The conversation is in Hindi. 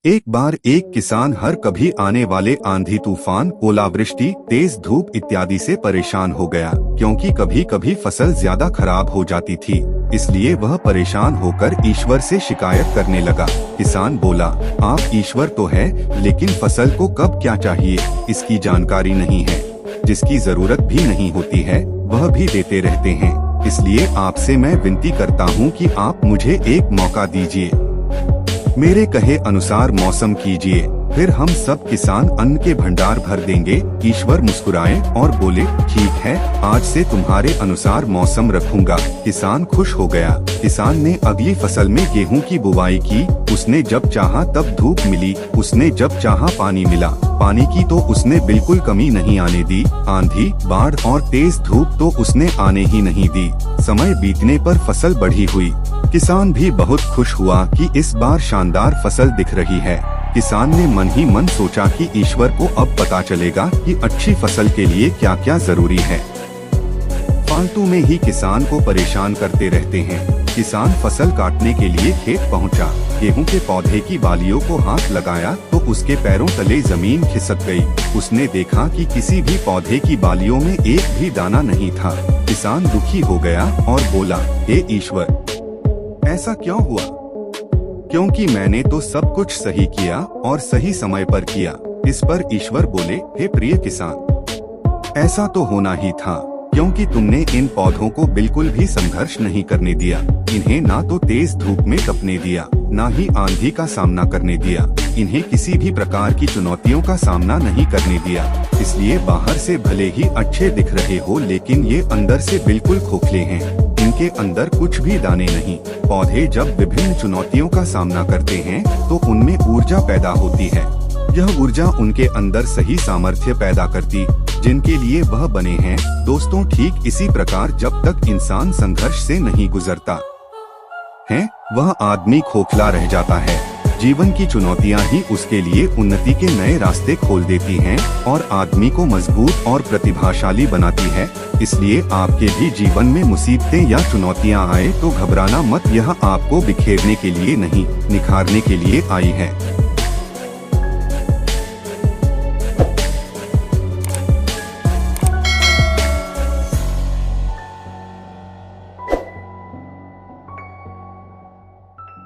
एक बार एक किसान हर कभी आने वाले आंधी तूफान, ओलावृष्टि, तेज धूप इत्यादि से परेशान हो गया, क्योंकि कभी कभी फसल ज्यादा खराब हो जाती थी। इसलिए वह परेशान होकर ईश्वर से शिकायत करने लगा। किसान बोला, आप ईश्वर तो है, लेकिन फसल को कब क्या चाहिए इसकी जानकारी नहीं है। जिसकी जरूरत भी नहीं होती है वह भी देते रहते हैं। इसलिए आपसे मैं विनती करता हूँ कि आप मुझे एक मौका दीजिए, मेरे कहे अनुसार मौसम कीजिए, फिर हम सब किसान अन्न के भंडार भर देंगे। ईश्वर मुस्कुराए और बोले, ठीक है, आज से तुम्हारे अनुसार मौसम रखूंगा। किसान खुश हो गया। किसान ने अगली फसल में गेहूं की बुवाई की। उसने जब चाहा तब धूप मिली, उसने जब चाहा पानी मिला। पानी की तो उसने बिल्कुल कमी नहीं आने दी। आंधी, बाढ़ और तेज धूप तो उसने आने ही नहीं दी। समय बीतने पर फसल बढ़ी हुई। किसान भी बहुत खुश हुआ कि इस बार शानदार फसल दिख रही है। किसान ने मन ही मन सोचा कि ईश्वर को अब पता चलेगा कि अच्छी फसल के लिए क्या क्या जरूरी है। फालतू में ही किसान को परेशान करते रहते हैं। किसान फसल काटने के लिए खेत पहुंचा। गेहूं के पौधे की बालियों को हाथ लगाया तो उसके पैरों तले जमीन खिसक गई। उसने देखा कि किसी भी पौधे की बालियों में एक भी दाना नहीं था। किसान दुखी हो गया और बोला, हे ईश्वर, ऐसा क्यों हुआ? क्योंकि मैंने तो सब कुछ सही किया और सही समय पर किया। इस पर ईश्वर बोले, हे प्रिय किसान, ऐसा तो होना ही था, क्योंकि तुमने इन पौधों को बिल्कुल भी संघर्ष नहीं करने दिया। इन्हें ना तो तेज धूप में तपने दिया, ना ही आंधी का सामना करने दिया। इन्हें किसी भी प्रकार की चुनौतियों का सामना नहीं करने दिया। इसलिए बाहर से भले ही अच्छे दिख रहे हो, लेकिन ये अंदर से बिल्कुल खोखले हैं। इनके अंदर कुछ भी दाने नहीं। पौधे जब विभिन्न चुनौतियों का सामना करते हैं तो उनमें ऊर्जा पैदा होती है। यह ऊर्जा उनके अंदर सही सामर्थ्य पैदा करती, जिनके लिए वह बने हैं। दोस्तों, ठीक इसी प्रकार जब तक इंसान संघर्ष से नहीं गुजरता है, वह आदमी खोखला रह जाता है। जीवन की चुनौतियां ही उसके लिए उन्नति के नए रास्ते खोल देती हैं और आदमी को मजबूत और प्रतिभाशाली बनाती है। इसलिए आपके भी जीवन में मुसीबतें या चुनौतियां आए तो घबराना मत। यह आपको बिखेरने के लिए नहीं, निखारने के लिए आई है।